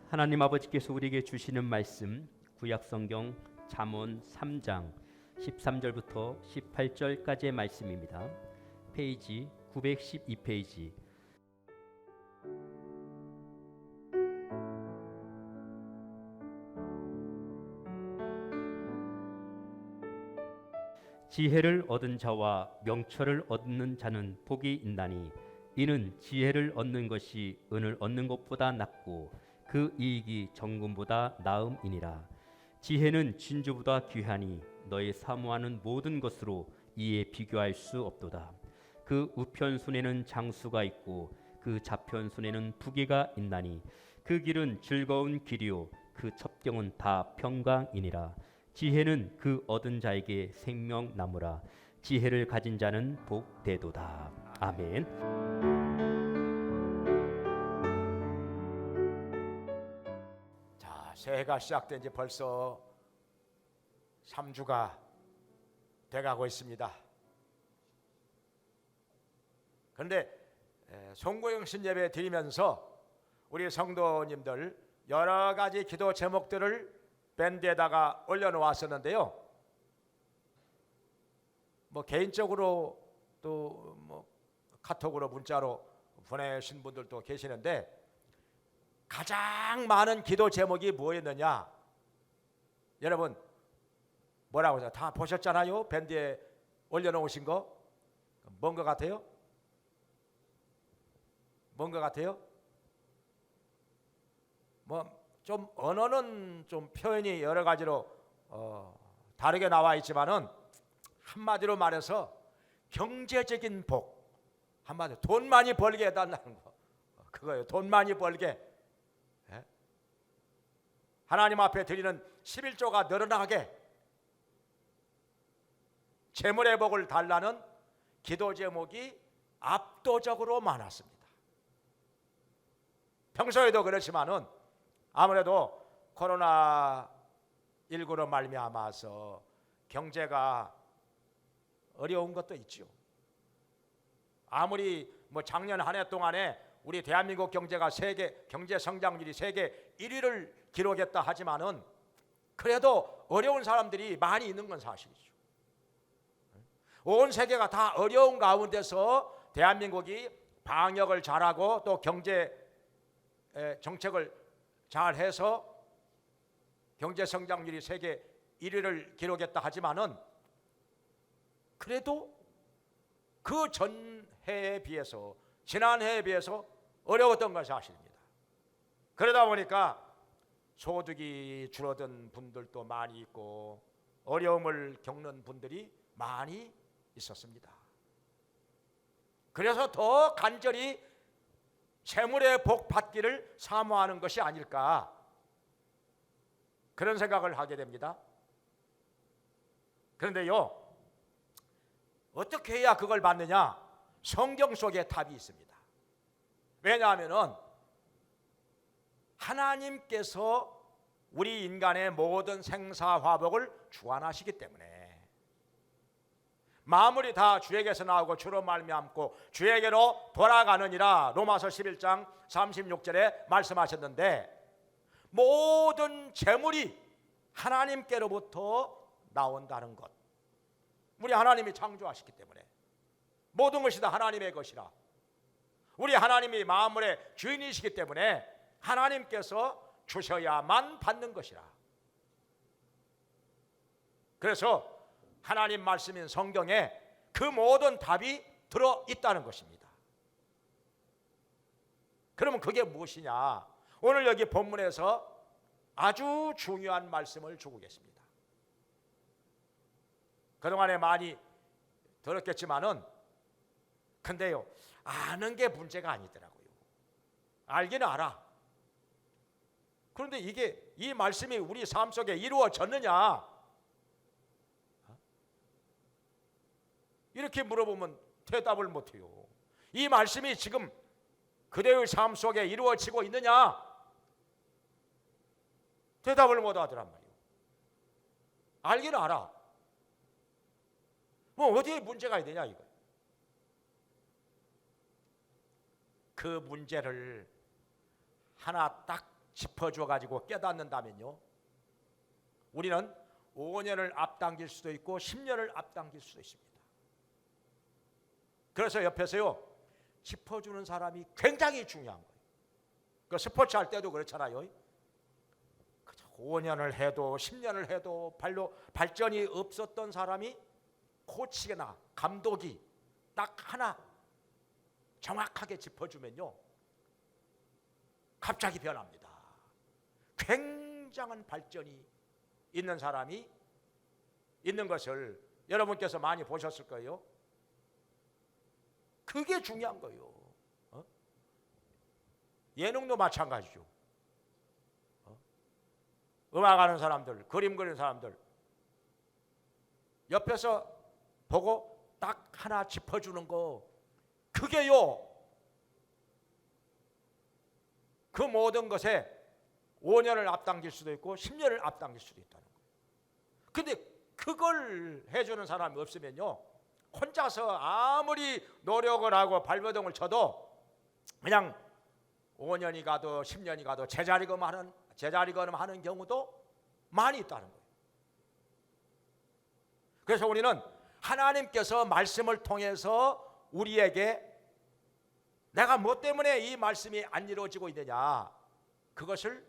하나님 아버지께서 우리에게 주시는 말씀 구약성경 잠언 3장 13절부터 18절까지의 말씀입니다. 페이지 912페이지. 지혜를 얻은 자와 명철을 얻는 자는 복이 있나니 이는 지혜를 얻는 것이 은을 얻는 것보다 낫고 그 이익이 정금보다 나음이니라. 지혜는 진주보다 귀하니 너의 사모하는 모든 것으로 이에 비교할 수 없도다. 그 우편손에는 장수가 있고 그 좌편손에는 부귀가 있나니 그 길은 즐거운 길이요 그 첩경은 다 평강이니라. 지혜는 그 얻은 자에게 생명나무라. 지혜를 가진 자는 복되도다. 아멘. 자, 새해가 시작된 지 벌써 3주가 돼가고 있습니다. 그런데 송구영신 예배 드리면서 우리 성도님들 여러 가지 기도 제목들을 밴드에다가 올려놓았었는데요. 뭐 개인적으로 또 뭐 카톡으로 문자로 보내신 분들도 계시는데 가장 많은 기도 제목이 뭐였느냐? 여러분 뭐라고 하세요? 다 보셨잖아요. 밴드에 올려놓으신 거. 뭔 것 같아요? 뭔 것 같아요? 뭐 좀 언어는 좀 표현이 여러 가지로 다르게 나와 있지만은 한마디로 말해서 경제적인 복, 한마디로 돈 많이 벌게 해달라는 거, 그거예요. 돈 많이 벌게. 예? 하나님 앞에 드리는 11조가 늘어나게 재물의 복을 달라는 기도 제목이 압도적으로 많았습니다. 평소에도 그렇지만은 아무래도 코로나19로 말미암아서 경제가 어려운 것도 있죠. 아무리 뭐 작년 한 해 동안에 우리 대한민국 경제가 세계 경제 성장률이 세계 1위를 기록했다 하지만은 그래도 어려운 사람들이 많이 있는 건 사실이죠. 온 세계가 다 어려운 가운데서 대한민국이 방역을 잘하고 또 경제 정책을 잘해서 경제 성장률이 세계 1위를 기록했다 하지만은 그래도 그 전해에 비해서 지난해에 비해서 어려웠던 건 사실입니다. 그러다 보니까 소득이 줄어든 분들도 많이 있고 어려움을 겪는 분들이 많이 있었습니다. 그래서 더 간절히 재물의 복 받기를 사모하는 것이 아닐까, 그런 생각을 하게 됩니다. 그런데요, 어떻게 해야 그걸 받느냐? 성경 속에 답이 있습니다. 왜냐하면은 하나님께서 우리 인간의 모든 생사화복을 주관하시기 때문에 만물이 다 주에게서 나오고 주로 말미암고 주에게로 돌아가느니라 로마서 11장 36절에 말씀하셨는데, 모든 재물이 하나님께로부터 나온다는 것, 우리 하나님이 창조하셨기 때문에 모든 것이 다 하나님의 것이라, 우리 하나님이 만물의 주인이시기 때문에 하나님께서 주셔야만 받는 것이라. 그래서 하나님 말씀인 성경에 그 모든 답이 들어있다는 것입니다. 그러면 그게 무엇이냐? 오늘 여기 본문에서 아주 중요한 말씀을 주고 계십니다. 그동안에 많이 들었겠지만은 근데요, 아는 게 문제가 아니더라고요. 알기는 알아. 그런데 이게 이 말씀이 우리 삶 속에 이루어졌느냐? 이렇게 물어보면 대답을 못해요. 이 말씀이 지금 그대의 삶 속에 이루어지고 있느냐? 대답을 못 하더란 말이에요. 알기는 알아. 뭐 어디에 문제가 있느냐 이거. 그 문제를 하나 딱 짚어줘 가지고 깨닫는다면요, 우리는 5년을 앞당길 수도 있고 10년을 앞당길 수도 있습니다. 그래서 옆에서요, 짚어주는 사람이 굉장히 중요한 거예요. 그 스포츠 할 때도 그렇잖아요. 5년을 해도 10년을 해도 발전이 없었던 사람이 코치나 감독이 딱 하나 정확하게 짚어주면요, 갑자기 변합니다. 굉장한 발전이 있는 사람이 있는 것을 여러분께서 많이 보셨을 거예요. 그게 중요한 거예요. 예능도 마찬가지죠. 음악하는 사람들, 그림 그리는 사람들 옆에서 보고 딱 하나 짚어주는 거, 그게요, 그 모든 것에 5년을 앞당길 수도 있고 10년을 앞당길 수도 있다는 거예요. 근데 그걸 해주는 사람이 없으면요, 혼자서 아무리 노력을 하고 발버둥을 쳐도 그냥 5년이 가도 10년이 가도 제자리걸음하는 경우도 많이 있다는 거예요. 그래서 우리는 하나님께서 말씀을 통해서 우리에게 내가 뭐 때문에 이 말씀이 안 이루어지고 있느냐, 그것을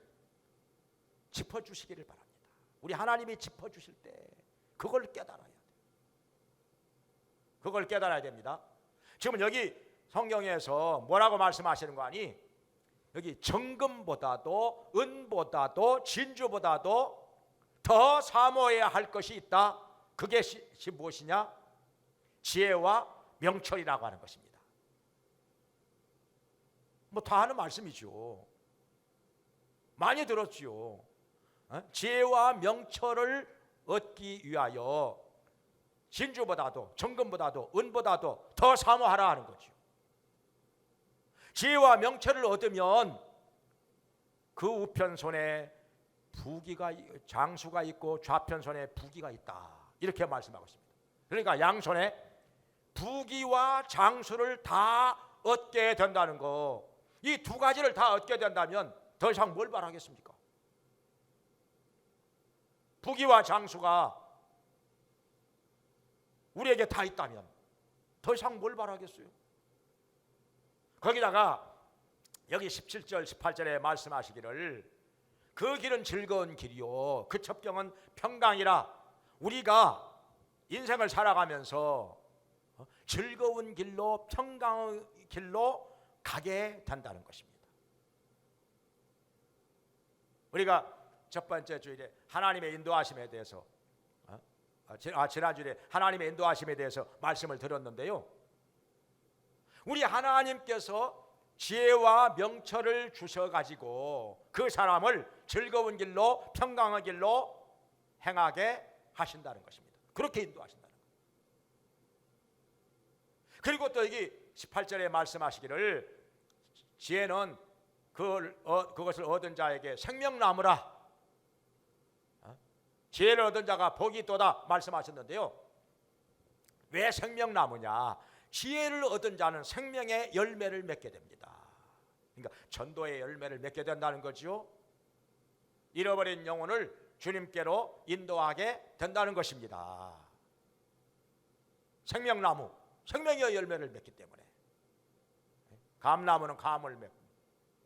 짚어주시기를 바랍니다. 우리 하나님이 짚어주실 때 그걸 깨달아야 돼요. 그걸 깨달아야 됩니다. 지금 여기 성경에서 뭐라고 말씀하시는 거 아니? 여기 정금보다도 은보다도 진주보다도 더 사모해야 할 것이 있다. 그게 무엇이냐? 지혜와 명철이라고 하는 것입니다. 뭐 다 하는 말씀이죠. 많이 들었죠. 지혜와 명철을 얻기 위하여 진주보다도 정금보다도 은보다도 더 사모하라 하는 거죠. 지혜와 명철을 얻으면 그 우편손에 장수가 있고 좌편손에 부귀가 있다, 이렇게 말씀하고 있습니다. 그러니까 양손에 부귀와 장수를 다 얻게 된다는 거, 이 두 가지를 다 얻게 된다면 더 이상 뭘 바라겠습니까? 부귀와 장수가 우리에게 다 있다면 더 이상 뭘 바라겠어요? 거기다가 여기 17절 18절에 말씀하시기를 그 길은 즐거운 길이요 그 첩경은 평강이라. 우리가 인생을 살아가면서 즐거운 길로 평강의 길로 가게 된다는 것입니다. 우리가 첫 번째 주일에 하나님의 인도하심에 대해서 지난주에 하나님의 인도하심에 대해서 말씀을 드렸는데요, 우리 하나님께서 지혜와 명철을 주셔가지고 그 사람을 즐거운 길로 평강의 길로 행하게 하신다는 것입니다. 그렇게 인도하신다는 거예요. 그리고 또 여기 18절에 말씀하시기를 지혜는 그것을 얻은 자에게 생명나무라. 지혜를 얻은 자가 복이 있도다 말씀하셨는데요, 왜 생명나무냐? 지혜를 얻은 자는 생명의 열매를 맺게 됩니다. 그러니까 전도의 열매를 맺게 된다는 거죠. 잃어버린 영혼을 주님께로 인도하게 된다는 것입니다. 생명나무, 생명의 열매를 맺기 때문에. 감나무는 감을 맺고,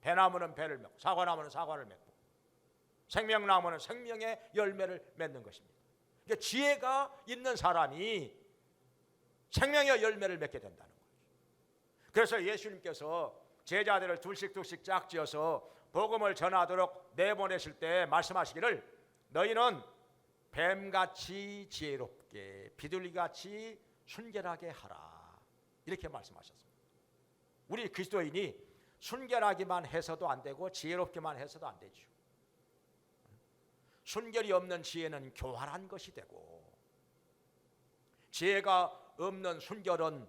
배나무는 배를 맺고, 사과나무는 사과를 맺고, 생명나무는 생명의 열매를 맺는 것입니다. 그러니까 지혜가 있는 사람이 생명의 열매를 맺게 된다는 거죠. 그래서 예수님께서 제자들을 둘씩 짝지어서 복음을 전하도록 내보내실 때 말씀하시기를 너희는 뱀같이 지혜롭게 비둘기같이 순결하게 하라, 이렇게 말씀하셨습니다. 우리 그리스도인이 순결하기만 해서도 안 되고 지혜롭기만 해서도 안 되죠. 순결이 없는 지혜는 교활한 것이 되고, 지혜가 없는 순결은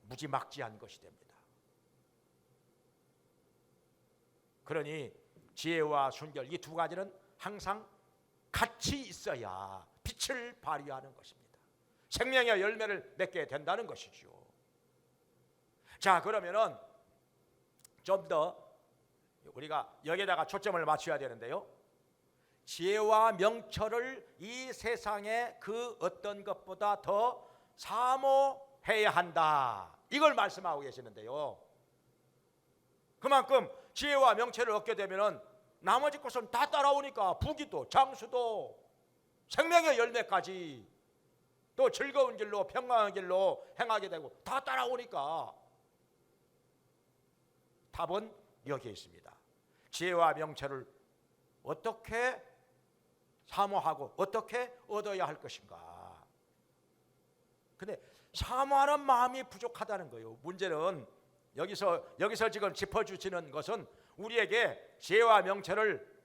무지막지한 것이 됩니다. 그러니 지혜와 순결, 이 두 가지는 항상 같이 있어야 빛을 발휘하는 것입니다. 생명의 열매를 맺게 된다는 것이죠. 자, 그러면은 좀 더 우리가 여기에다가 초점을 맞춰야 되는데요. 지혜와 명철을 이 세상의 그 어떤 것보다 더 사모해야 한다. 이걸 말씀하고 계시는데요. 그만큼 지혜와 명철을 얻게 되면은 나머지 것은 다 따라오니까 부귀도 장수도 생명의 열매까지 또 즐거운 길로 평강한 길로 행하게 되고 다 따라오니까 답은 여기에 있습니다. 지혜와 명철을 어떻게 사모하고 어떻게 얻어야 할 것인가. 근데 사모하는 마음이 부족하다는 거예요. 문제는 여기서 지금 짚어주시는 것은 우리에게 지혜와 명철을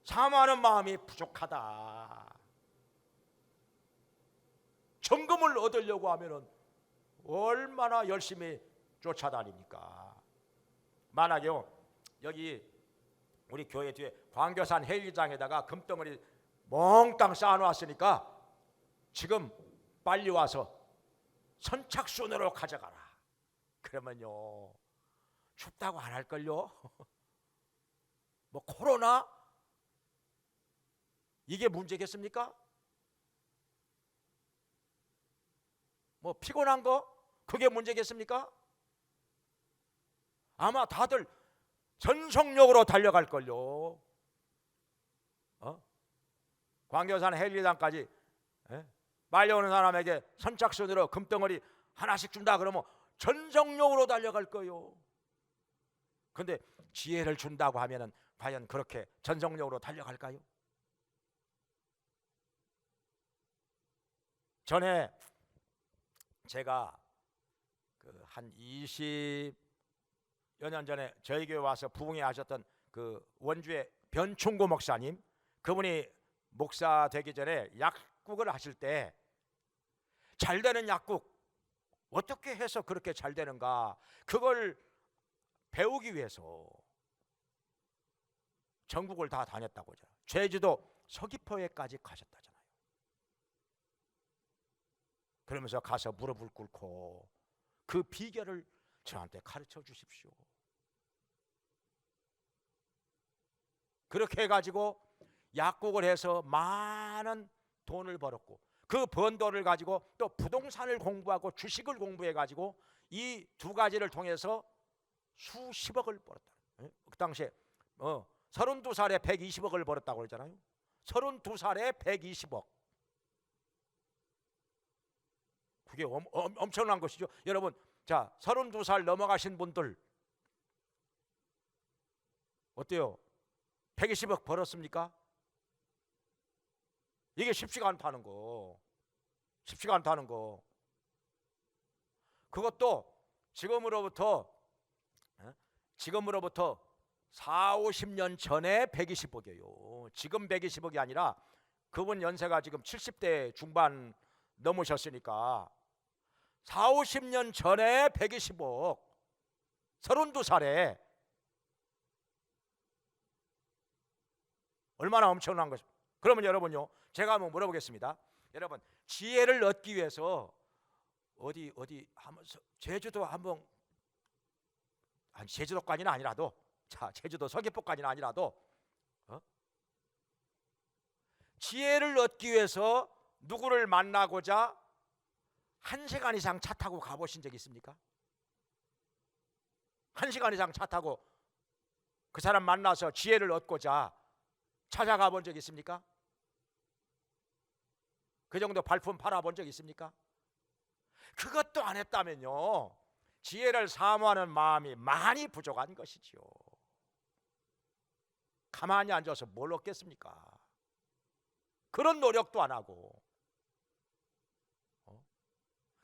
사모하는 마음이 부족하다. 정금을 얻으려고 하면은 얼마나 열심히 쫓아다닙니까? 만약에요, 여기 우리 교회 뒤에 광교산 헬기장에다가 금덩어리 몽땅 쌓아놓았으니까 지금 빨리 와서 선착순으로 가져가라. 그러면요, 춥다고 안 할걸요? 뭐 코로나? 이게 문제겠습니까? 뭐 피곤한 거? 그게 문제겠습니까? 아마 다들 전속력으로 달려갈걸요. 광교산 헬기장까지 말려오는 사람에게 선착순으로 금덩어리 하나씩 준다 그러면 전속력으로 달려갈 거예요. 근데 지혜를 준다고 하면은 과연 그렇게 전속력으로 달려갈까요? 전에 제가 한 20여 년 전에 저희 교회 와서 부흥회 하셨던 그 원주의 변충고 목사님, 그분이 목사 되기 전에 약국을 하실 때 잘 되는 약국 어떻게 해서 그렇게 잘 되는가, 그걸 배우기 위해서 전국을 다 다녔다고 하잖아요. 제주도 서귀포에까지 가셨다잖아요. 그러면서 가서 무릎을 꿇고 그 비결을 저한테 가르쳐 주십시오. 그렇게 해가지고 약국을 해서 많은 돈을 벌었고, 그 번 돈을 가지고 또 부동산을 공부하고 주식을 공부해가지고 이 두 가지를 통해서 수십억을 벌었다. 그 당시에 32살에 120억을 벌었다고 그러잖아요. 32살에 120억. 그게 엄청난 것이죠. 여러분, 자, 32살 넘어가신 분들 어때요? 120억 벌었습니까? 이게 쉽지가 않다는 거. 쉽지가 않다는 거. 그것도 지금으로부터 4, 50년 전에 120억이에요. 지금 120억이 아니라 그분 연세가 지금 70대 중반 넘으셨으니까 4, 50년 전에 120억, 32살에 얼마나 엄청난 것입니까? 그러면 여러분요, 제가 한번 물어보겠습니다. 여러분, 지혜를 얻기 위해서 어디 한번 제주도 한번, 아니 제주도까지는 아니라도, 자, 제주도 서귀포까지는 아니라도 지혜를 얻기 위해서 누구를 만나고자 1시간 이상 차 타고 가보신 적 있습니까? 1시간 이상 차 타고 그 사람 만나서 지혜를 얻고자 찾아가 본 적 있습니까? 그 정도 발품 팔아본 적 있습니까? 그것도 안 했다면요, 지혜를 사모하는 마음이 많이 부족한 것이지요. 가만히 앉아서 뭘 얻겠습니까? 그런 노력도 안 하고.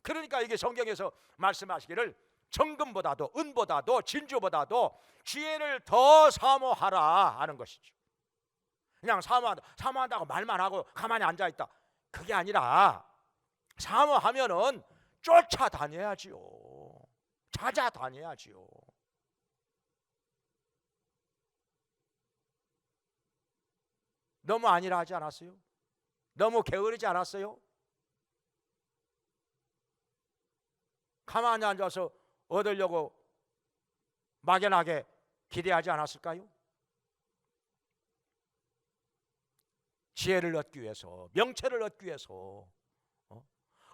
그러니까 이게 성경에서 말씀하시기를 정금보다도 은보다도 진주보다도 지혜를 더 사모하라 하는 것이죠. 그냥 사모한다고 말만 하고 가만히 앉아있다, 그게 아니라 사모하면은 쫓아다녀야지요. 찾아다녀야지요. 너무 안일하 하지 않았어요? 너무 게으르지 않았어요? 가만히 앉아서 얻으려고 막연하게 기대하지 않았을까요? 지혜를 얻기 위해서, 명철을 얻기 위해서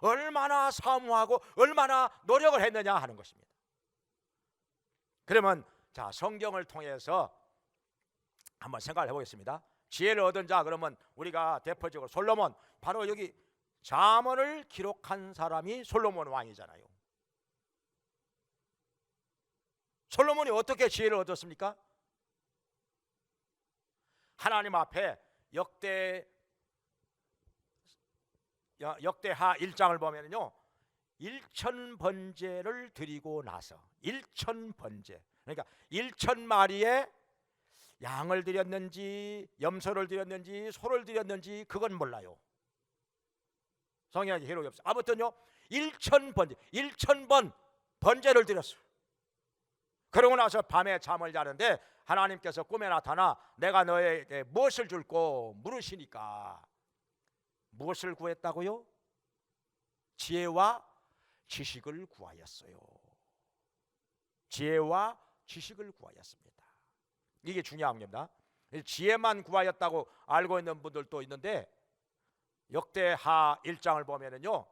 얼마나 사모하고 얼마나 노력을 했느냐 하는 것입니다. 그러면 자, 성경을 통해서 한번 생각을 해보겠습니다. 지혜를 얻은 자, 그러면 우리가 대표적으로 솔로몬, 바로 여기 잠언을 기록한 사람이 솔로몬 왕이잖아요. 솔로몬이 어떻게 지혜를 얻었습니까? 하나님 앞에 역대하 1장을 보면요, 1000번제를 드리고 나서 1000번제, 그러니까 1000마리의 양을 드렸는지 염소를 드렸는지 소를 드렸는지 그건 몰라요. 성경에 기록이 없어요. 아무튼요 1000번제, 1000번 번제를 드렸어요. 그러고 나서 밤에 잠을 자는데 하나님께서 꿈에 나타나 내가 너에게 무엇을 줄고 물으시니까 무엇을 구했다고요? 지혜와 지식을 구하였어요. 지혜와 지식을 구하였습니다. 이게 중요한 겁니다. 지혜만 구하였다고 알고 있는 분들도 있는데 역대하 1장을 보면은요,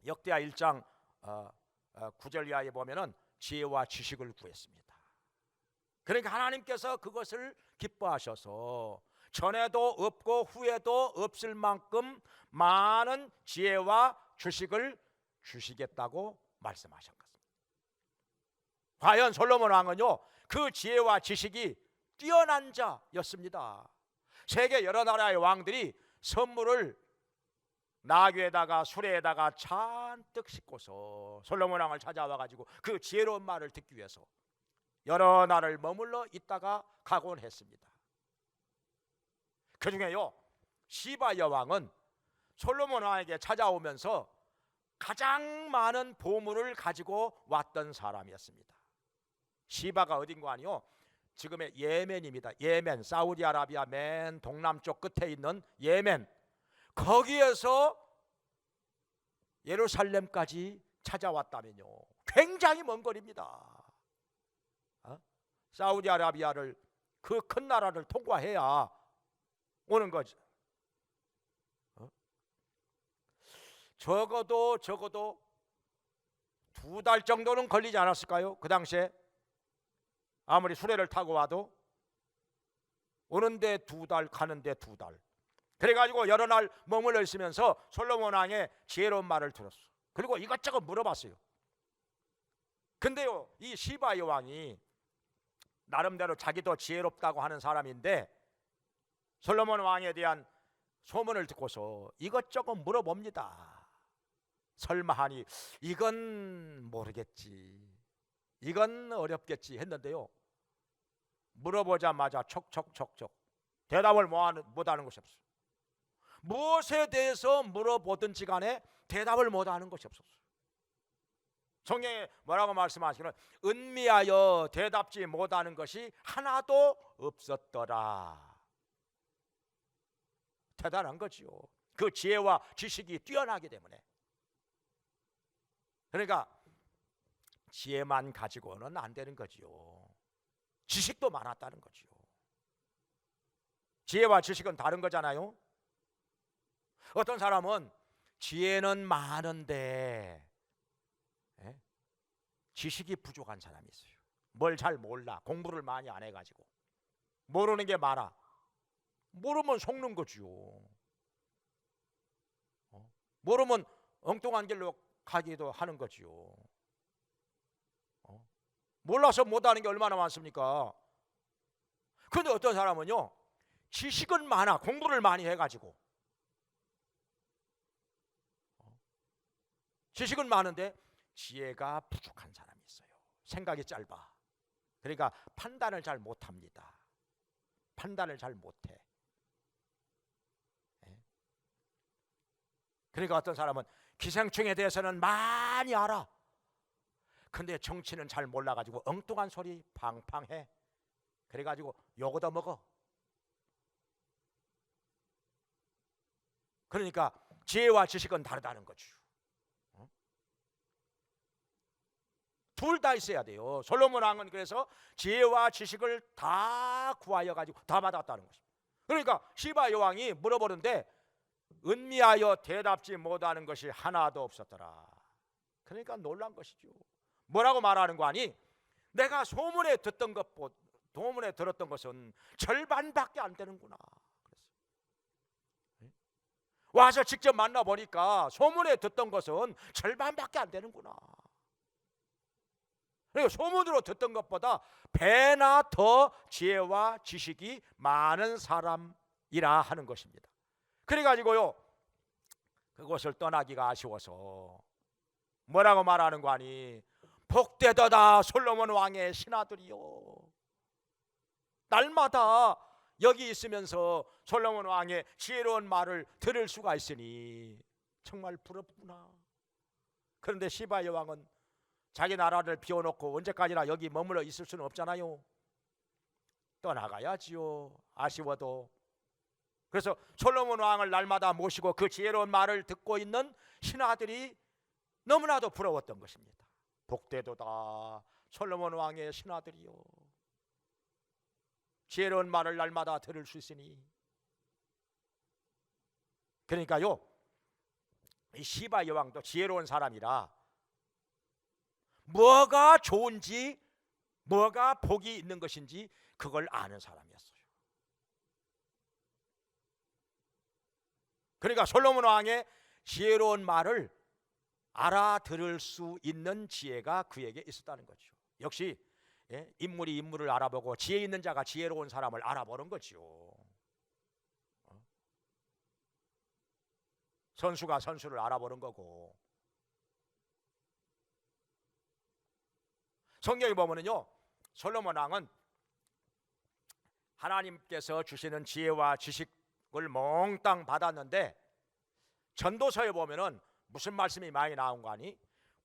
역대하 1장 9절 이하에 보면은 지혜와 지식을 구했습니다. 그러니까 하나님께서 그것을 기뻐하셔서 전에도 없고 후에도 없을 만큼 많은 지혜와 지식을 주시겠다고 말씀하신 것입니다. 과연 솔로몬 왕은요, 그 지혜와 지식이 뛰어난 자였습니다. 세계 여러 나라의 왕들이 선물을 나귀에다가 수레에다가 잔뜩 싣고서 솔로몬 왕을 찾아와 가지고 그 지혜로운 말을 듣기 위해서 여러 날을 머물러 있다가 가곤 했습니다. 그 중에요, 시바 여왕은 솔로몬 왕에게 찾아오면서 가장 많은 보물을 가지고 왔던 사람이었습니다. 시바가 어딘가 아니요, 지금의 예멘입니다. 예멘, 사우디아라비아 맨 동남쪽 끝에 있는 예멘, 거기에서 예루살렘까지 찾아왔다면요, 굉장히 먼 거리입니다. 사우디아라비아를, 그 큰 나라를 통과해야 오는 거죠. 적어도 2달 정도는 걸리지 않았을까요? 그 당시에 아무리 수레를 타고 와도 오는데 2달, 가는데 2달. 그래가지고 여러 날 머물러 있으면서 솔로몬 왕의 지혜로운 말을 들었어. 그리고 이것저것 물어봤어요. 근데요, 이 시바 여왕이 나름대로 자기도 지혜롭다고 하는 사람인데 솔로몬 왕에 대한 소문을 듣고서 이것저것 물어봅니다. 설마 하니 이건 모르겠지, 이건 어렵겠지 했는데요, 물어보자마자 척척척척 대답을 못하는 것이 없어요. 무엇에 대해서 물어보든지 간에 대답을 못하는 것이 없었어요. 성경에 뭐라고 말씀하시기는 은미하여 대답지 못하는 것이 하나도 없었더라. 대단한 거지요. 그 지혜와 지식이 뛰어나기 때문에. 그러니까 지혜만 가지고는 안 되는 거지요. 지식도 많았다는 거지요. 지혜와 지식은 다른 거잖아요. 어떤 사람은 지혜는 많은데 지식이 부족한 사람이 있어요. 뭘 잘 몰라. 공부를 많이 안 해가지고 모르는 게 많아. 모르면 속는 거지요. 모르면 엉뚱한 길로 가기도 하는 거지요. 몰라서 못하는 게 얼마나 많습니까? 그런데 어떤 사람은요, 지식은 많아. 공부를 많이 해가지고 지식은 많은데 지혜가 부족한 사람이 있어요. 생각이 짧아. 그러니까 판단을 잘 못합니다. 판단을 잘 못해. 그러니까 어떤 사람은 기생충에 대해서는 많이 알아. 근데 정치는 잘 몰라가지고 엉뚱한 소리 팡팡해. 그래가지고 욕 얻어먹어. 그러니까 지혜와 지식은 다르다는 거죠. 둘 다 있어야 돼요. 솔로몬 왕은 그래서 지혜와 지식을 다 구하여 가지고 다 받았다는 것입니다. 그러니까 시바 여왕이 물어보는데 은미하여 대답지 못하는 것이 하나도 없었더라. 그러니까 놀란 것이죠. 뭐라고 말하는 거 아니? 내가 소문에 들었던 것은 절반밖에 안 되는구나. 그랬어요. 와서 직접 만나 보니까 소문에 듣던 것은 절반밖에 안 되는구나. 그리고 소문으로 듣던 것보다 배나 더 지혜와 지식이 많은 사람이라 하는 것입니다. 그래가지고요, 그곳을 떠나기가 아쉬워서 뭐라고 말하는 거 아니? 복되도다 솔로몬 왕의 신하들이요. 날마다 여기 있으면서 솔로몬 왕의 지혜로운 말을 들을 수가 있으니 정말 부럽구나. 그런데 시바 여왕은 자기 나라를 비워놓고 언제까지나 여기 머물러 있을 수는 없잖아요. 떠나가야지요, 아쉬워도. 그래서 솔로몬 왕을 날마다 모시고 그 지혜로운 말을 듣고 있는 신하들이 너무나도 부러웠던 것입니다. 복되도다 솔로몬 왕의 신하들이요. 지혜로운 말을 날마다 들을 수 있으니. 그러니까요, 이 시바 여왕도 지혜로운 사람이라 뭐가 좋은지 뭐가 복이 있는 것인지 그걸 아는 사람이었어요. 그러니까 솔로몬 왕의 지혜로운 말을 알아들을 수 있는 지혜가 그에게 있었다는 거죠. 역시 인물이 인물을 알아보고 지혜 있는 자가 지혜로운 사람을 알아보는 거죠. 선수가 선수를 알아보는 거고. 성경에 보면은요, 솔로몬 왕은 하나님께서 주시는 지혜와 지식을 몽땅 받았는데 전도서에 보면은 무슨 말씀이 많이 나온 거 아니?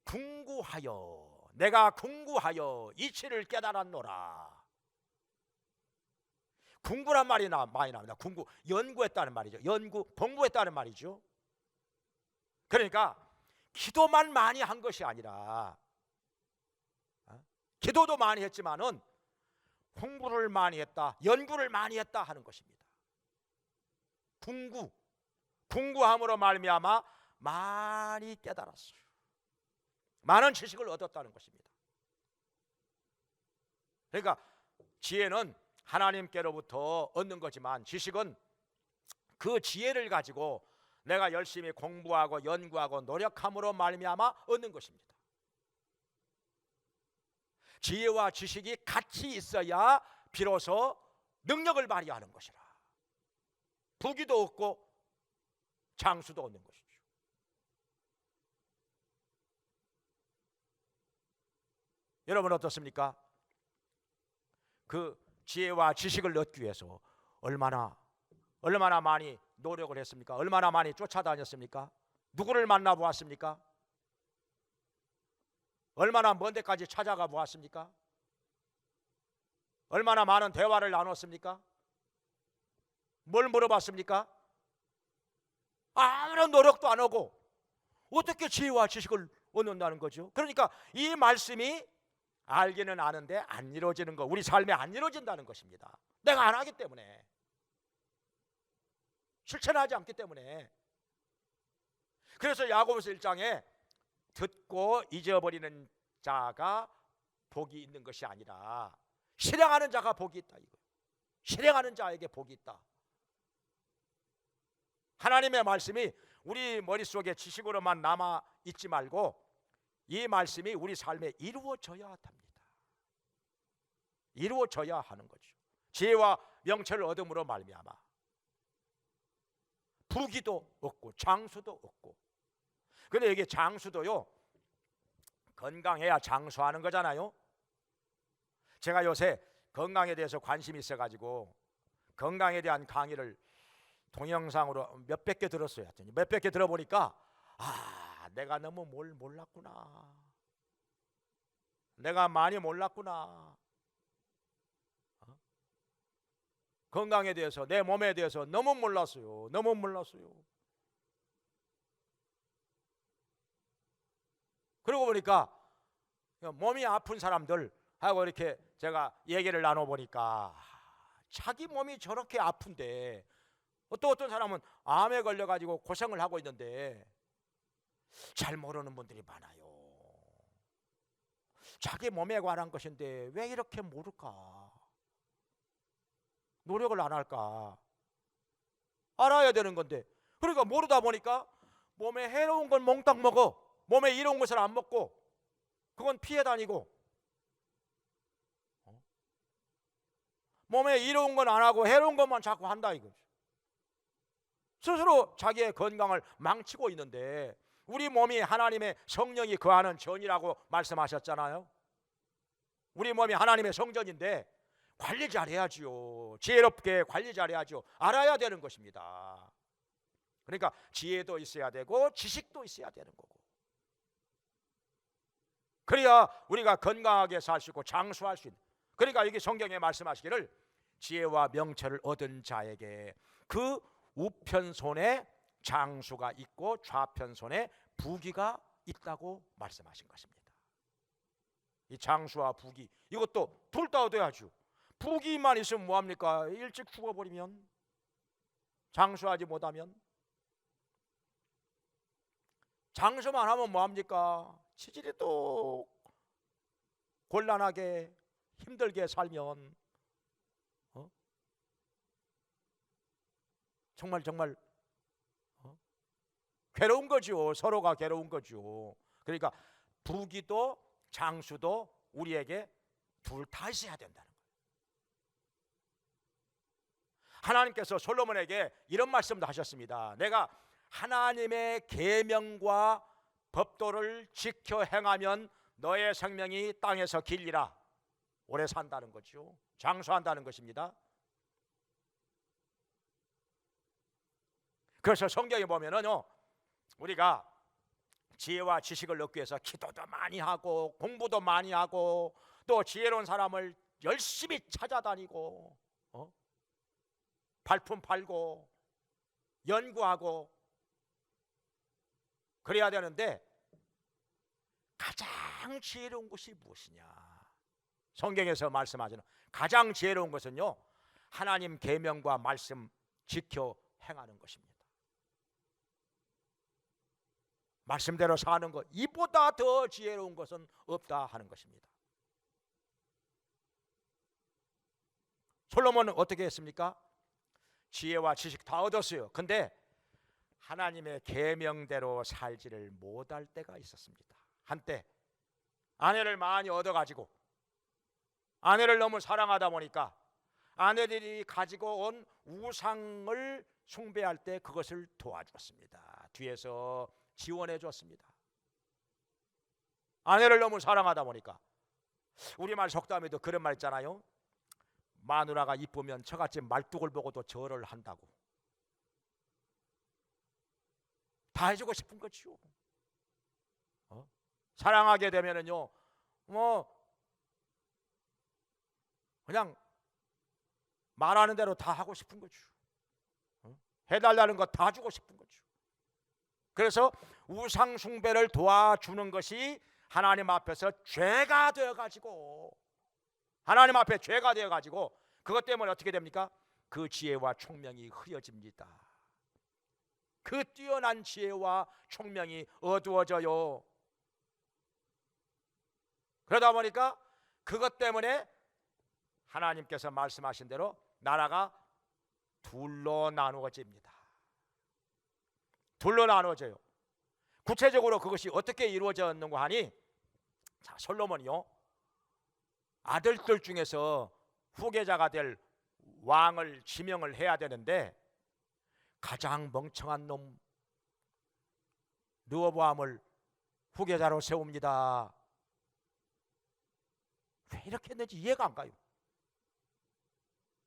궁구하여, 내가 궁구하여 이치를 깨달았노라. 궁구란 말이 많이 나옵니다. 궁구, 연구했다는 말이죠. 공부했다는 말이죠. 그러니까 기도만 많이 한 것이 아니라, 기도도 많이 했지만은 공부를 많이 했다, 연구를 많이 했다 하는 것입니다. 궁구함으로 말미암아 많이 깨달았어요. 많은 지식을 얻었다는 것입니다. 그러니까 지혜는 하나님께로부터 얻는 거지만 지식은 그 지혜를 가지고 내가 열심히 공부하고 연구하고 노력함으로 말미암아 얻는 것입니다. 지혜와 지식이 같이 있어야 비로소 능력을 발휘하는 것이라. 부귀도 얻고 장수도 얻는 것이죠. 여러분 어떻습니까? 그 지혜와 지식을 얻기 위해서 얼마나 많이 노력을 했습니까? 얼마나 많이 쫓아다녔습니까? 누구를 만나보았습니까? 얼마나 먼 데까지 찾아가 보았습니까? 얼마나 많은 대화를 나눴습니까? 뭘 물어봤습니까? 아무런 노력도 안 하고 어떻게 지혜와 지식을 얻는다는 거죠? 그러니까 이 말씀이 알기는 아는데 안 이루어지는 거, 우리 삶에 안 이루어진다는 것입니다. 내가 안 하기 때문에, 실천하지 않기 때문에. 그래서 야고보서 1장에 듣고 잊어버리는 자가 복이 있는 것이 아니라 실행하는 자가 복이 있다, 이거. 실행하는 자에게 복이 있다. 하나님의 말씀이 우리 머릿속에 지식으로만 남아 있지 말고 이 말씀이 우리 삶에 이루어져야 합니다. 이루어져야 하는 거죠. 지혜와 명철을 얻음으로 말미암아 부귀도 얻고 장수도 얻고. 근데 이게 장수도요, 건강해야 장수하는 거잖아요. 제가 요새 건강에 대해서 관심이 있어가지고 건강에 대한 강의를 동영상으로 몇백 개 들었어요. 몇백 개 들어보니까 내가 너무 뭘 몰랐구나. 내가 많이 몰랐구나. 건강에 대해서, 내 몸에 대해서 너무 몰랐어요. 너무 몰랐어요. 그러고 보니까 몸이 아픈 사람들 하고 이렇게 제가 얘기를 나눠보니까 자기 몸이 저렇게 아픈데 또 어떤 사람은 암에 걸려가지고 고생을 하고 있는데 잘 모르는 분들이 많아요. 자기 몸에 관한 것인데 왜 이렇게 모를까? 노력을 안 할까? 알아야 되는 건데, 그러니까 모르다 보니까 몸에 해로운 건 몽땅 먹어. 몸에 이로운 것을 안 먹고 그건 피해 다니고, 몸에 이로운 건 안 하고 해로운 것만 자꾸 한다 이거죠. 스스로 자기의 건강을 망치고 있는데, 우리 몸이 하나님의 성령이 거하는 전이라고 말씀하셨잖아요. 우리 몸이 하나님의 성전인데 관리 잘해야지요. 지혜롭게 관리 잘해야죠. 알아야 되는 것입니다. 그러니까 지혜도 있어야 되고 지식도 있어야 되는 거고, 그래야 우리가 건강하게 살 수 있고 장수할 수 있는. 그러니까 여기 성경에 말씀하시기를 지혜와 명철을 얻은 자에게 그 우편손에 장수가 있고 좌편손에 부귀가 있다고 말씀하신 것입니다. 이 장수와 부귀, 이것도 둘 다 얻어야죠. 부귀만 있으면 뭐합니까? 일찍 죽어버리면, 장수하지 못하면. 장수만 하면 뭐합니까? 치질이 또 곤란하게 힘들게 살면 정말 괴로운 거죠. 서로가 괴로운 거죠. 그러니까 부귀도 장수도 우리에게 둘 다 있어야 된다는 거예요. 하나님께서 솔로몬에게 이런 말씀도 하셨습니다. 내가 하나님의 계명과 법도를 지켜 행하면 너의 생명이 땅에서 길리라. 오래 산다는 거죠. 장수한다는 것입니다. 그래서 성경에 보면은요, 우리가 지혜와 지식을 얻기 위해서 기도도 많이 하고 공부도 많이 하고 또 지혜로운 사람을 열심히 찾아다니고 발품 팔고 연구하고 그래야 되는데, 가장 지혜로운 것이 무엇이냐? 성경에서 말씀하시는 가장 지혜로운 것은요, 하나님 계명과 말씀 지켜 행하는 것입니다. 말씀대로 사는 것, 이보다 더 지혜로운 것은 없다 하는 것입니다. 솔로몬은 어떻게 했습니까? 지혜와 지식 다 얻었어요. 근데 하나님의 계명대로 살지를 못할 때가 있었습니다. 한때 아내를 많이 얻어가지고 아내를 너무 사랑하다 보니까 아내들이 가지고 온 우상을 숭배할 때 그것을 도와줬습니다. 뒤에서 지원해 줬습니다. 아내를 너무 사랑하다 보니까. 우리말 속담에도 그런 말 있잖아요. 마누라가 이쁘면 저같이 말뚝을 보고도 절을 한다고. 다 해주고 싶은 거지요. 사랑하게 되면은요, 그냥 말하는 대로 다 하고 싶은 거죠. 해달라는 거 다 주고 싶은 거죠. 그래서 우상 숭배를 도와주는 것이 하나님 앞에서 죄가 되어가지고, 하나님 앞에 죄가 되어가지고 그것 때문에 어떻게 됩니까? 그 지혜와 총명이 흐려집니다. 그 뛰어난 지혜와 총명이 어두워져요. 그러다 보니까 그것 때문에 하나님께서 말씀하신 대로 나라가 둘로 나누어집니다. 둘로 나누어져요. 구체적으로 그것이 어떻게 이루어졌는가 하니, 자, 솔로몬이요, 아들들 중에서 후계자가 될 왕을 지명을 해야 되는데 가장 멍청한 놈 르호보암을 후계자로 세웁니다. 왜 이렇게 했는지 이해가 안 가요.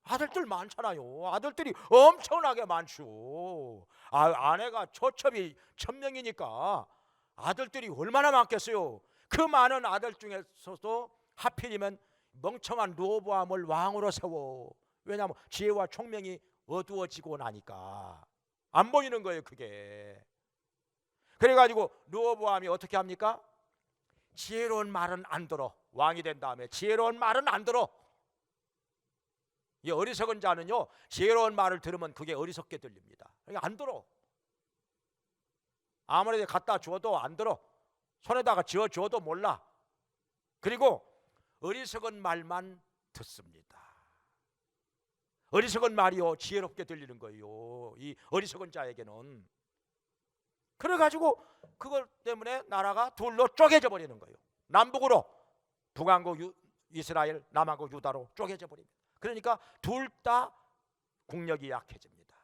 아들들 많잖아요. 아들들이 엄청나게 많죠. 아내가 초첩이 1000명이니까 아들들이 얼마나 많겠어요. 그 많은 아들 중에서도 하필이면 멍청한 르호보암을 왕으로 세워. 왜냐하면 지혜와 총명이 어두워지고 나니까 안 보이는 거예요, 그게. 그래가지고 르호보암이 어떻게 합니까? 지혜로운 말은 안 들어. 왕이 된 다음에 지혜로운 말은 안 들어. 이 어리석은 자는요, 지혜로운 말을 들으면 그게 어리석게 들립니다. 그러니까 안 들어. 아무리 갖다 주어도 안 들어. 손에다가 쥐어 주어도 몰라. 그리고 어리석은 말만 듣습니다. 어리석은 말이요, 지혜롭게 들리는 거예요. 이 어리석은 자에게는. 그래가지고 그것 때문에 나라가 둘로 쪼개져 버리는 거예요. 남북으로, 북왕국 이스라엘, 남왕국 유다로 쪼개져 버립니다. 그러니까 둘 다 국력이 약해집니다.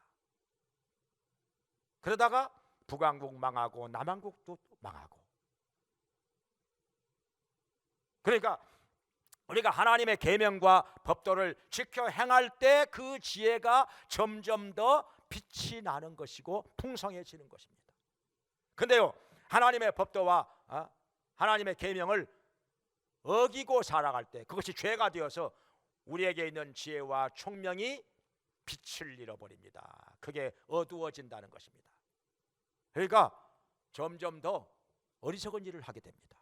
그러다가 북왕국 망하고 남왕국도 망하고. 그러니까 우리가 하나님의 계명과 법도를 지켜 행할 때 그 지혜가 점점 더 빛이 나는 것이고 풍성해지는 것입니다. 근데요, 하나님의 법도와 하나님의 계명을 어기고 살아갈 때 그것이 죄가 되어서 우리에게 있는 지혜와 총명이 빛을 잃어버립니다. 그게 어두워진다는 것입니다. 그러니까 점점 더 어리석은 일을 하게 됩니다.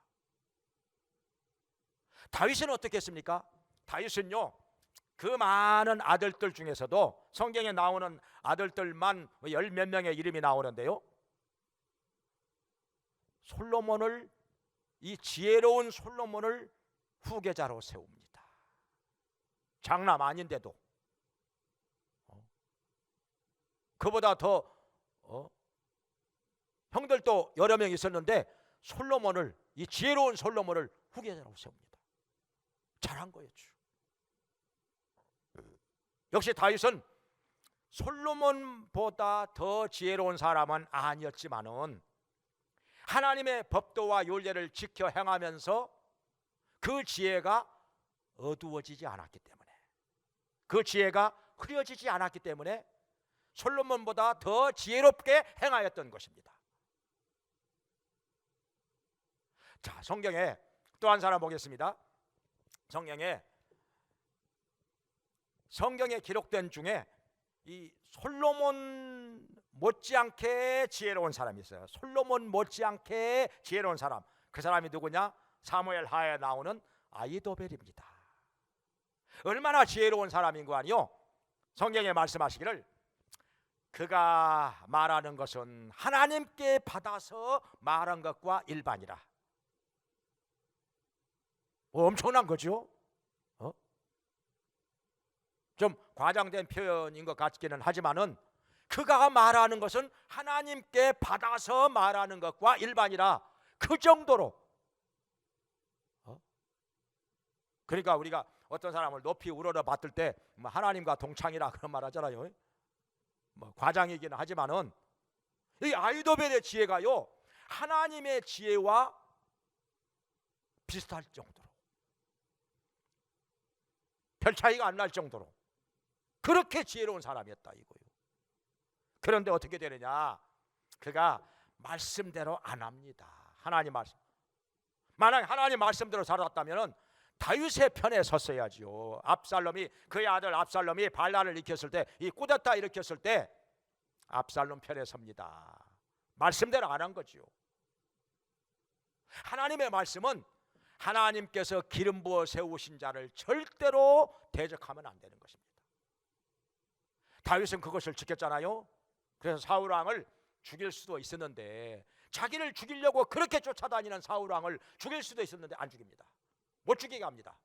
다윗은 어떻게 했습니까? 다윗은요, 그 많은 아들들 중에서도 성경에 나오는 아들들만 열 몇 명의 이름이 나오는데요, 솔로몬을, 이 지혜로운 솔로몬을 후계자로 세웁니다. 장남 아닌데도 그보다 더 형들도 여러 명 있었는데 솔로몬을, 이 지혜로운 솔로몬을 후계자로 세웁니다. 잘한 거였죠. 역시 다윗은 솔로몬보다 더 지혜로운 사람은 아니었지만은 하나님의 법도와 율례를 지켜 행하면서 그 지혜가 어두워지지 않았기 때문에, 그 지혜가 흐려지지 않았기 때문에 솔로몬보다 더 지혜롭게 행하였던 것입니다. 자, 성경에 또 한 사람 보겠습니다. 성경에 기록된 중에 이 솔로몬 못지않게 지혜로운 사람이 있어요. 솔로몬 못지않게 지혜로운 사람. 그 사람이 누구냐? 사무엘 하에 나오는 아히도벨입니다. 얼마나 지혜로운 사람인 거 아니요? 성경에 말씀하시기를 그가 말하는 것은 하나님께 받아서 말한 것과 일반이라. 엄청난 거죠. 좀 과장된 표현인 것 같기는 하지만은 그가 말하는 것은 하나님께 받아서 말하는 것과 일반이라. 그 정도로. 그러니까 우리가 어떤 사람을 높이 우러러 봤을 때 하나님과 동창이라 그런 말 하잖아요. 과장이기는 하지만은 이 아히도벨의 지혜가요, 하나님의 지혜와 비슷할 정도로, 별 차이가 안 날 정도로 그렇게 지혜로운 사람이었다 이거예요. 그런데 어떻게 되느냐? 그가 말씀대로 안 합니다. 하나님 말씀. 만약 하나님 말씀대로 살았다면 다윗의 편에 섰어야지요. 압살롬이, 그의 아들 압살롬이 반란을 일으켰을 때, 이 꾸데타 일으켰을 때 압살롬 편에 섭니다. 말씀대로 안 한 거지요. 하나님의 말씀은 하나님께서 기름 부어 세우신 자를 절대로 대적하면 안 되는 것입니다. 다윗은 그것을 지켰잖아요. 그래서 사울 왕을 죽일 수도 있었는데, 자기를 죽이려고 그렇게 쫓아다니는 사울 왕을 죽일 수도 있었는데 안 죽입니다. 못 죽이게 합니다.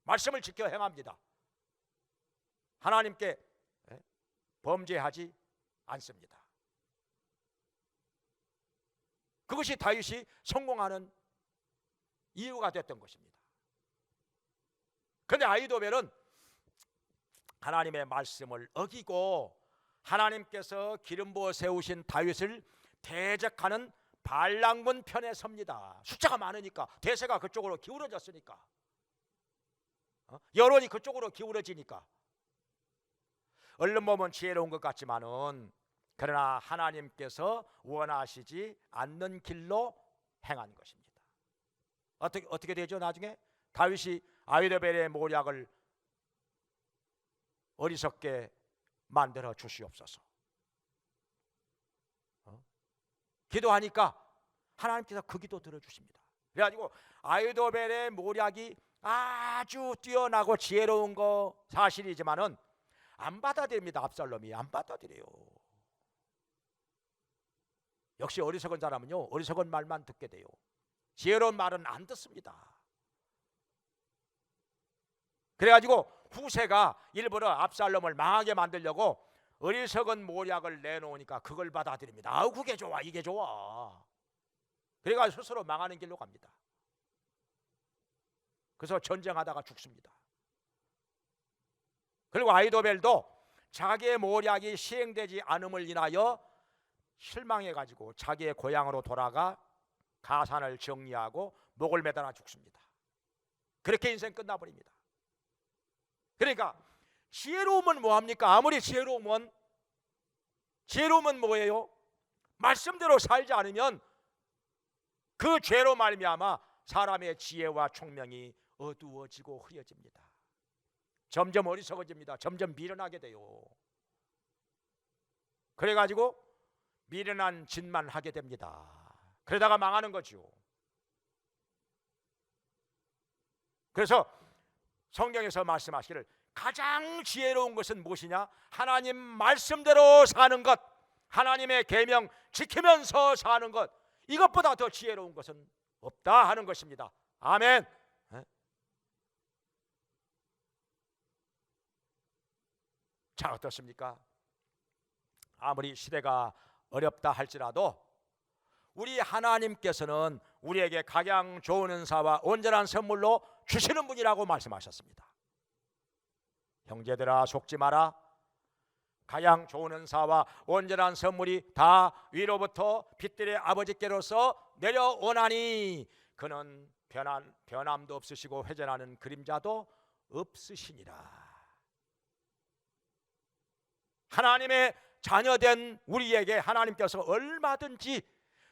말씀을 지켜 행합니다. 하나님께 범죄하지 않습니다. 그것이 다윗이 성공하는 이유가 됐던 것입니다. 그런데 아히도벨은 하나님의 말씀을 어기고 하나님께서 기름 부어 세우신 다윗을 대적하는 반란군 편에 섭니다. 숫자가 많으니까, 대세가 그쪽으로 기울어졌으니까, 여론이 그쪽으로 기울어지니까. 얼른 보면 지혜로운 것 같지만은 그러나 하나님께서 원하시지 않는 길로 행한 것입니다. 어떻게 되죠? 나중에 다윗이 아히도벨의 모략을 어리석게 만들어 주시옵소서. 기도하니까 하나님께서 그 기도 들어주십니다. 그래가지고 아이도벨의 모략이 아주 뛰어나고 지혜로운 거 사실이지만은 안 받아들입니다. 압살롬이 안 받아들여요. 역시 어리석은 사람은요, 어리석은 말만 듣게 돼요. 지혜로운 말은 안 듣습니다. 그래가지고 후세가 일부러 압살롬을 망하게 만들려고 어리석은 모략을 내놓으니까 그걸 받아들입니다. 아우, 그게 좋아, 이게 좋아. 그래가지고 스스로 망하는 길로 갑니다. 그래서 전쟁하다가 죽습니다. 그리고 아이도벨도 자기의 모략이 시행되지 않음을 인하여 실망해가지고 자기의 고향으로 돌아가 가산을 정리하고 목을 매달아 죽습니다. 그렇게 인생 끝나버립니다. 그러니까 지혜로움은 뭐합니까? 아무리 지혜로움은 뭐예요? 말씀대로 살지 않으면 그 죄로 말미암아 사람의 지혜와 총명이 어두워지고 흐려집니다. 점점 어리석어집니다. 점점 미련하게 돼요. 그래가지고 미련한 짓만 하게 됩니다. 그러다가 망하는 거죠. 그래서 성경에서 말씀하시기를 가장 지혜로운 것은 무엇이냐? 하나님 말씀대로 사는 것, 하나님의 계명 지키면서 사는 것, 이것보다 더 지혜로운 것은 없다 하는 것입니다. 아멘. 자, 어떻습니까? 아무리 시대가 어렵다 할지라도 우리 하나님께서는 우리에게 가장 좋은 은사와 온전한 선물로 주시는 분이라고 말씀하셨습니다. 형제들아, 속지 마라. 가장 좋은 은사와 온전한 선물이 다 위로부터 빛들의 아버지께로서 내려오나니 그는 변함도 없으시고 회전하는 그림자도 없으시니라. 하나님의 자녀된 우리에게 하나님께서 얼마든지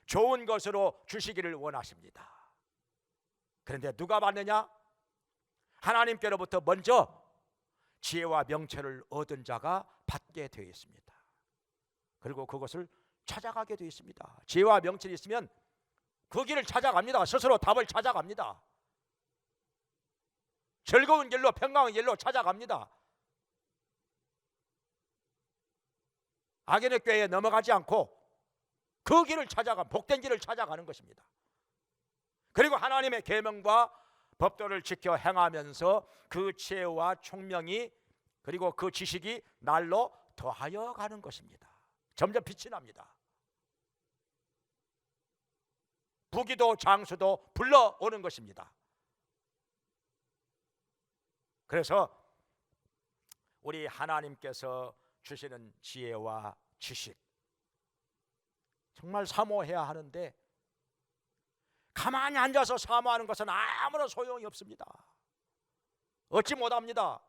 좋은 것으로 주시기를 원하십니다. 그런데 누가 받느냐? 하나님께로부터 먼저 지혜와 명철을 얻은 자가 받게 되어 있습니다. 그리고 그것을 찾아가게 되어 있습니다. 지혜와 명철이 있으면 그 길을 찾아갑니다. 스스로 답을 찾아갑니다. 즐거운 길로, 평강한 길로 찾아갑니다. 악인의 꾀에 넘어가지 않고 그 길을 찾아가, 복된 길을 찾아가는 것입니다. 그리고 하나님의 계명과 법도를 지켜 행하면서 그 지혜와 총명이 그리고 그 지식이 날로 더하여 가는 것입니다. 점점 빛이 납니다. 부귀도 장수도 불러오는 것입니다. 그래서 우리 하나님께서 주시는 지혜와 지식 정말 사모해야 하는데 가만히 앉아서 사모하는 것은 아무런 소용이 없습니다. 얻지 못합니다.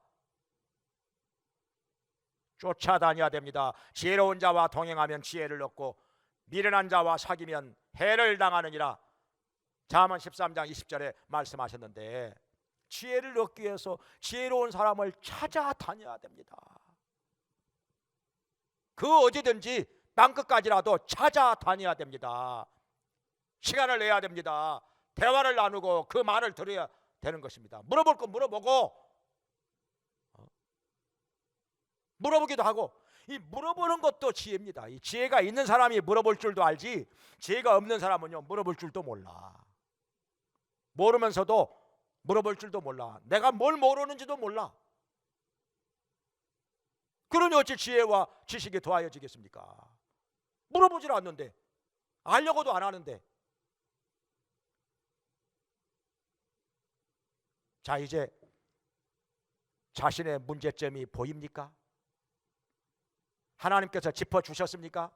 쫓아다녀야 됩니다. 지혜로운 자와 동행하면 지혜를 얻고 미련한 자와 사귀면 해를 당하느니라. 잠언 13장 20절에 말씀하셨는데 지혜를 얻기 위해서 지혜로운 사람을 찾아다녀야 됩니다. 그 어디든지 땅끝까지라도 찾아다녀야 됩니다. 시간을 내야 됩니다. 대화를 나누고 그 말을 들어야 되는 것입니다. 물어볼 거 물어보고 물어보기도 하고, 이 물어보는 것도 지혜입니다. 이 지혜가 있는 사람이 물어볼 줄도 알지 지혜가 없는 사람은요 물어볼 줄도 몰라. 모르면서도 물어볼 줄도 몰라. 내가 뭘 모르는지도 몰라. 그러니 어찌 지혜와 지식이 더하여지겠습니까? 물어보질 않는데, 알려고도 안 하는데. 자, 이제 자신의 문제점이 보입니까? 하나님께서 짚어주셨습니까?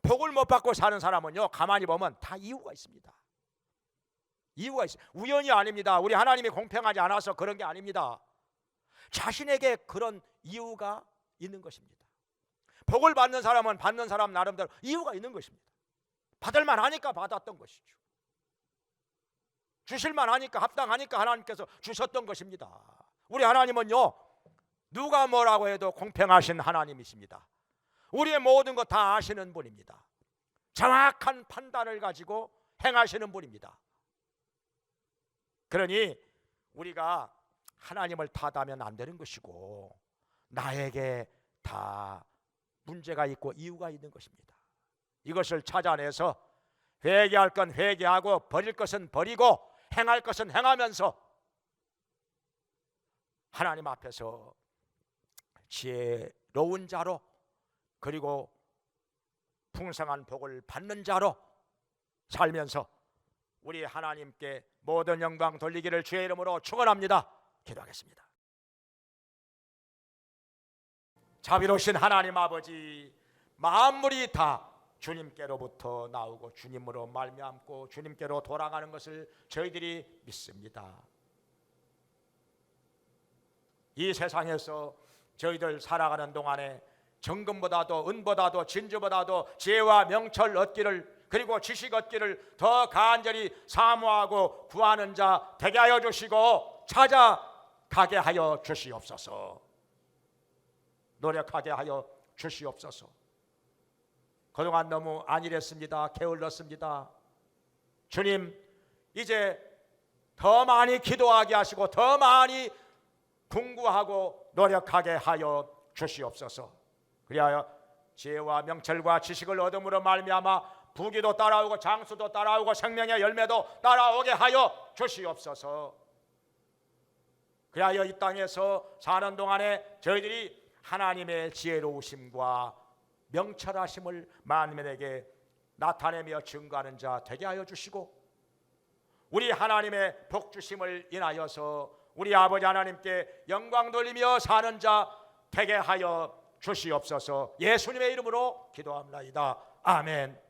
복을 못 받고 사는 사람은요 가만히 보면 다 이유가 있습니다. 이유가 있어요. 우연이 아닙니다. 우리 하나님이 공평하지 않아서 그런 게 아닙니다. 자신에게 그런 이유가 있는 것입니다. 복을 받는 사람은 받는 사람 나름대로 이유가 있는 것입니다. 받을만 하니까 받았던 것이죠. 주실만 하니까, 합당하니까 하나님께서 주셨던 것입니다. 우리 하나님은요 누가 뭐라고 해도 공평하신 하나님이십니다. 우리의 모든 것 다 아시는 분입니다. 정확한 판단을 가지고 행하시는 분입니다. 그러니 우리가 하나님을 탓하면 안 되는 것이고 나에게 다 문제가 있고 이유가 있는 것입니다. 이것을 찾아내서 회개할 건 회개하고 버릴 것은 버리고 행할 것은 행하면서 하나님 앞에서 지혜로운 자로 그리고 풍성한 복을 받는 자로 살면서 우리 하나님께 모든 영광 돌리기를 주의 이름으로 축원합니다. 기도하겠습니다. 자비로우신 하나님 아버지, 만물이 다 주님께로부터 나오고 주님으로 말미암고 주님께로 돌아가는 것을 저희들이 믿습니다. 이 세상에서 저희들 살아가는 동안에 정금보다도 은보다도 진주보다도 지혜와 명철 얻기를 그리고 지식 얻기를 더 간절히 사모하고 구하는 자 되게 하여 주시고 찾아가게 하여 주시옵소서. 노력하게 하여 주시옵소서. 그동안 너무 안일했습니다. 게을렀습니다. 주님, 이제 더 많이 기도하게 하시고 더 많이 궁구하고 노력하게 하여 주시옵소서. 그리하여 지혜와 명철과 지식을 얻음으로 말미암아 부귀도 따라오고 장수도 따라오고 생명의 열매도 따라오게 하여 주시옵소서. 그리하여 이 땅에서 사는 동안에 저희들이 하나님의 지혜로우심과 명철하심을 만민에게 나타내며 증거하는 자 되게 하여 주시고 우리 하나님의 복주심을 인하여서 우리 아버지 하나님께 영광 돌리며 사는 자 되게 하여 주시옵소서. 예수님의 이름으로 기도합니다. 아멘.